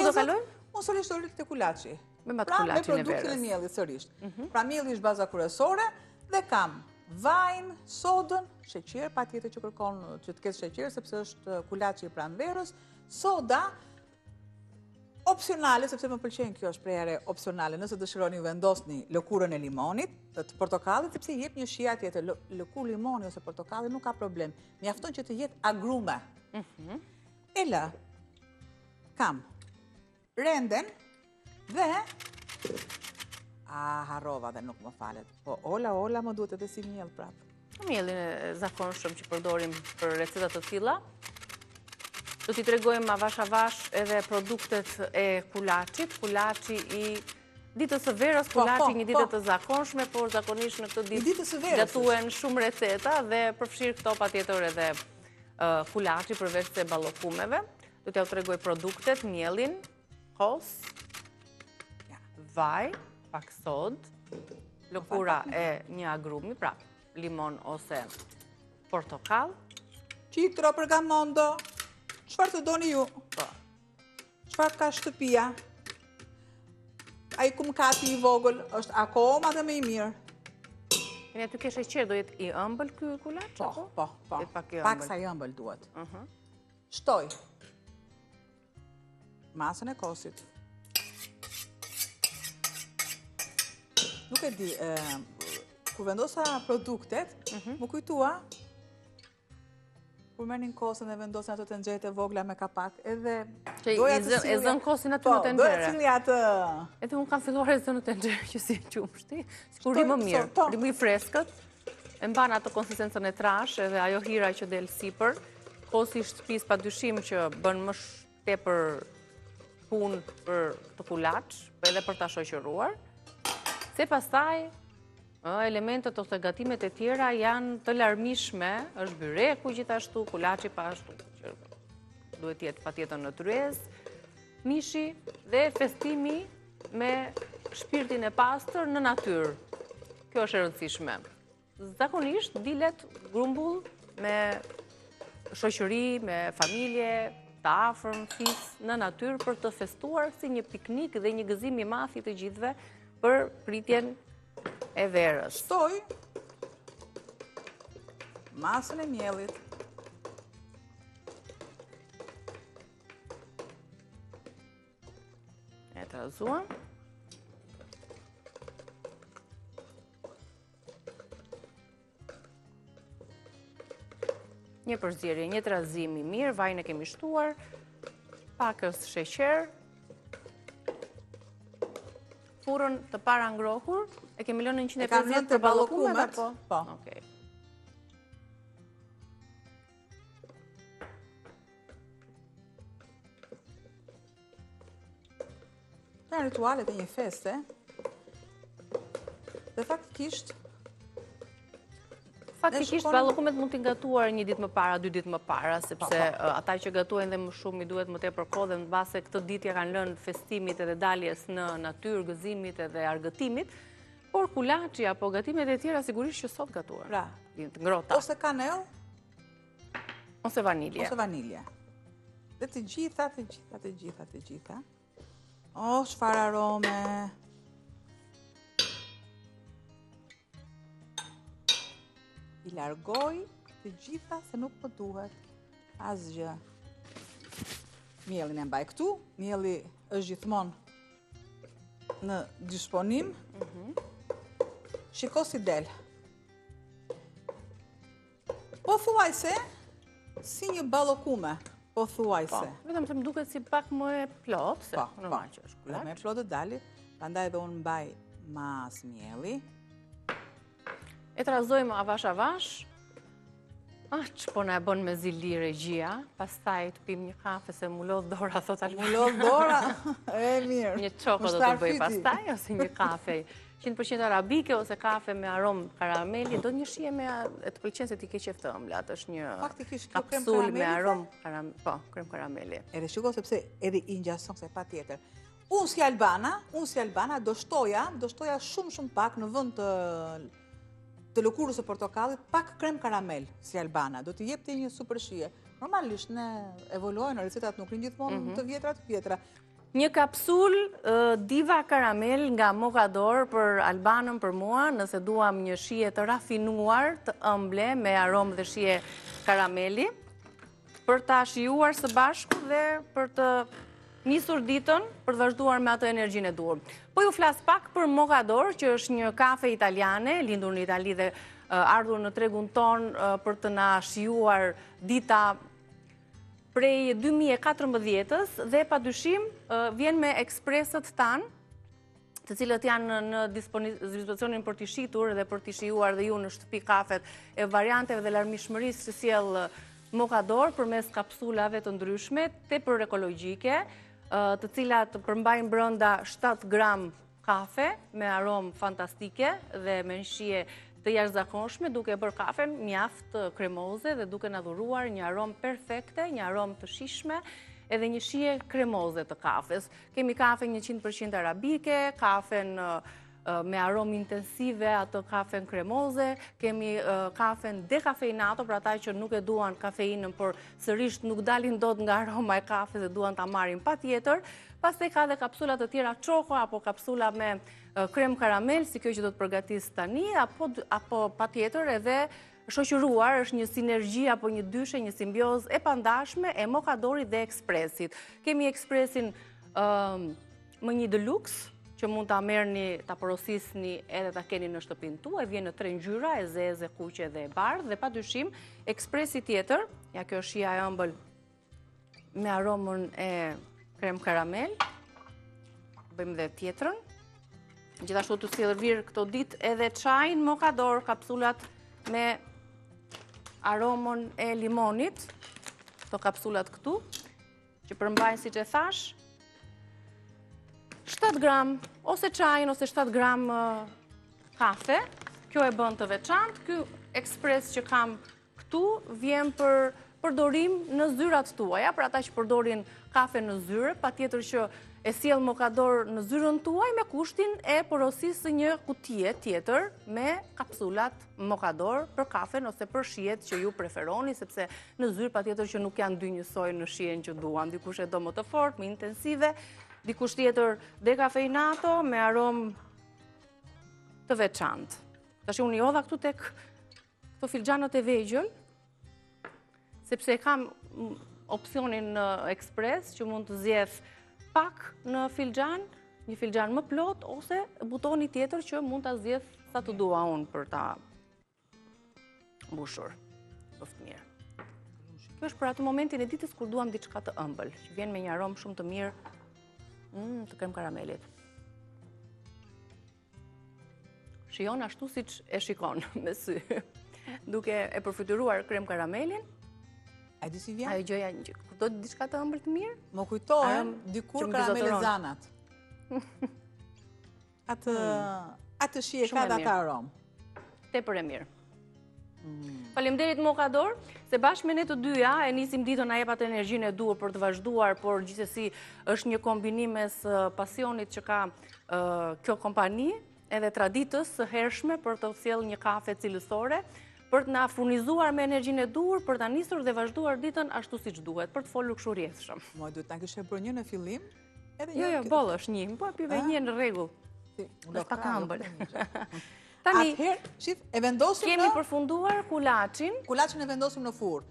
do kaloj? Unë sërish të rritë të kulaci. Me matë Pra, me kulacin e produktin e verës. miellit sërish. Pra, mielli është baza kryesore dhe kam vajin, sodën, sheqer, pa tjetër që kërkon që të ketë sheqer, sepse është kulaci pranë verës, soda, opsionale, sepse më pëlqen kjo është prej are opsionale, nëse dëshironi vendosni lëkurën e limonit, të portokallit, sepse jep një shija tjetër, lëkurë limoni ose portokalli nuk ka problem. Mjafton që të jetë agrume. E lë, kam renden dhe harrova dhe nuk më falet. Po, ola më duhet edhe si miell prapë. Mielin e zakonshëm që përdorim për recetat të tilla. Do t'i tregojmë avash edhe produktet e kulaçit. Kulaçi i ditës së verës, kulaçi një ditë të zakonshme, por zakonisht në këtë ditë gatuhen shumë receta dhe përfshir këto patjetër edhe kulaçi përveç se ballokumeve. Do t'ja tregoj produktet, mielin, kos, vaj, pak sod, lëkura e një agrumi, pra limon ose portokall. Citro pergamondo, çfarë të doni ju? Çfarë ka shtëpia? Ai kumkati i vogël është akoma dhe më i mirë. Keni aty ke sheqer, do jetë i ëmbël ky kulaç? Po. Pak sa i ëmbël duhet. Shtoj masën e kosit. Nuk e di, kur vendosa produktet, më kujtua, kur merrnin kosën e vendosin ato të nxehtë vogla me kapak, edhe doja të e zën kosin aty në tenxhere. Doja të cilja atë. Edhe unë kam filluar e zën në tenxhere që si qumshti, sikur ri më mirë, ri më i freskët, e mban ato konsistencën e trash, edhe ajo hira që del sipër. Kosi i shtëpisë padyshim që bën më tepër punë për të kulaç, edhe për ta shoqëruar. Se pastaj elementet ose gatimet e tjera janë të larmishme, është byreku gjithashtu, kulaçi pashtu, që duhet jetë patjetër në tryez, mishi dhe festimi me shpirtin e pastër në natyrë. Kjo është e rëndësishme. Zakonisht dilet grumbull me shoqëri, me familje, të afërm, fis në natyrë për të festuar si një piknik dhe një gëzim i madh i të gjithëve për pritjen e verës. Shtoj masën e miellit. E trazuam. Një përzierje, një trazim i mirë, vajin e kemi shtuar, pakës sheqer, furrën të para ngrohur, e kemi lënë në 150 për ballokumet, po. Okej. Në ritualet e një feste, dhe faktikisht ballokumet mund t'i gatuar një ditë më para, 2 ditë më para, sepse ata që gatuajnë dhe më shumë i duhet më tepër kohë dhe në base këtë ditë ja kanë lënë festimit edhe daljes në natyrë, gëzimit edhe argëtimit, por kulaçi apo gatimet e tjera sigurisht që sot gatuar. Pra, të ngrohta. Ose kanell, ose vanilje. Dhe të gjitha. O, çfarë arome. I largoj të gjitha se nuk më duhet asgjë. Mielin e mbaj këtu, mielli është gjithmonë në disponim. Shiko si del. Po thuajse si një ballokume, po thuajse. Vetëm se më duket si pak më e plot, se normal që është kulaç. Me plot të dali, prandaj edhe unë mbaj mas mielli. E trazojmë avash. Që po na e bën me zili regjia, pastaj të pim një kafe se mu lodh dora, thot Albana. Mu lodh dora? E mirë. Një çoko do të bëj pastaj, ose një kafe 100% arabike, ose kafe me aromë karameli, do një shije me, e të pëlqen se ti ke qef të ëmblat, është një kapsul me aromë, krem karameli. Edhe shiko sepse edhe i ngjason se pa tjetër. Unë si Albana, do shtoja shumë pak në vend të lëkurës së portokallit, pak krem karamel si Albana, do t'i jepte një super shije. Normalisht ne evoluojnë, recetat nuk rinë gjithmonë të vjetra. Një kapsul Diva Karamel nga Mokador për Albanën për mua, nëse duam një shije të rafinuar, të ëmble, me aromë dhe shije karameli, për ta shijuar së bashku dhe për të nisur ditën, për të vazhduar me atë energjinë e duhur. Po ju flas pak për Mokador, që është një kafe italiane, lindur në Itali dhe ardhur në tregun ton për të na shijuar dita prej 2014-ës dhe padyshim vjen me ekspresët tanë, të cilët janë në dispozicionin për t'i shitur dhe për t'i shijuar dhe ju në shtëpi kafet e varianteve dhe larmishmërisë që sjell Mokador përmes kapsulave të ndryshme, tepër ekologjike, të cilat përmbajnë brenda 7 gram kafe me aromë fantastike dhe me shije të jashtëzakonshme, duke bërë kafen mjaft kremoze dhe duke na dhuruar një aromë perfekte, një aromë të shijshme, edhe një shije kremoze të kafes. Kemi kafen 100% arabike, kafen me aromë intensive, ato kafen kremoze, kemi kafen dekafeinato, për ata që nuk e duan kafeinën, por sërish nuk dalin dot nga aroma e kafes dhe duan ta marrin patjetër. Pastaj ka dhe kapsula të tjera çoko apo kapsula me krem karamel, si kjo që do të përgatis tani, apo patjetër edhe shoqëruar, është një sinergji apo një dyshe, një simbioz e pandashme e Mokadorit dhe Ekspresit. Kemi Ekspresin më një deluxe, që mund ta merrni, ta porosisni edhe ta keni në shtëpinë tuaj, vjen në 3 ngjyra, e zezë, kuqe dhe e bardhë, dhe padyshim Ekspresi tjetër, ja kjo është shija e ëmbël me aromën e krem karamel. Bëjmë dhe tjetrën. Gjithashtu të sjell vir këto ditë edhe çajin Mokador, kapsulat me aromën e limonit, këto kapsulat këtu, që përmbajnë, siç e thash, 7 gram, ose çajin, ose 7 gram kafe. Kjo e bën të veçantë. Ky ekspres që kam këtu vjen për përdorim në zyrat tuaja, për ata që përdorin kafe në zyre, patjetër që e sjell Mokador në zyrën tuaj me kushtin e porosisë së një kutie tjetër me kapsulat Mokador për kafen ose për shijet që ju preferoni, sepse në zyrë patjetër që nuk janë dy njësoj në shijen që duan. Dikush e do më të fortë, më intensive, dikush tjetër dekafeinato me aromë të veçantë. Tash unë i hodha këtu tek këto filxhanët e vegjël, sepse kam opsionin në ekspres që mund të zjedh pak në filxhan, një filxhan më plot, ose butoni tjetër që mund ta zjedh sa të dua unë për ta mbushur. Është mirë. Kjo është për atë momentin e ditës kur duam diçka të ëmbël, që vjen me një aromë shumë të mirë të krem karamelit. Shijon ashtu siç e shikon me sy. Duke e përfituar krem karamelin, a di si vjen? Ajo gjëja kur do diçka të ëmbël të mirë, më kujtohen dikur karamelizanat. Atë shije ka dhe atë aromë. Tepër e mirë. Faleminderit Mokador, se bashkë me ne të dyja e nisim ditën, na jep atë energjinë e duhur për të vazhduar, por gjithsesi është një kombinim mes pasionit që ka kjo kompani edhe traditës së hershme për të sjellë një kafe cilësore, për të na furnizuar me energjinë e duhur, për ta nisur dhe vazhduar ditën ashtu siç duhet, për të folur kështu rrjedhshëm. Moj duhet ta kishe bërë një në fillim, edhe Jo, boll është një, po pive një në rregull. Është pak ëmbël. Atëherë, shif, e vendosim kemi përfunduar kulaçin. Kulaçin e vendosim në furrë.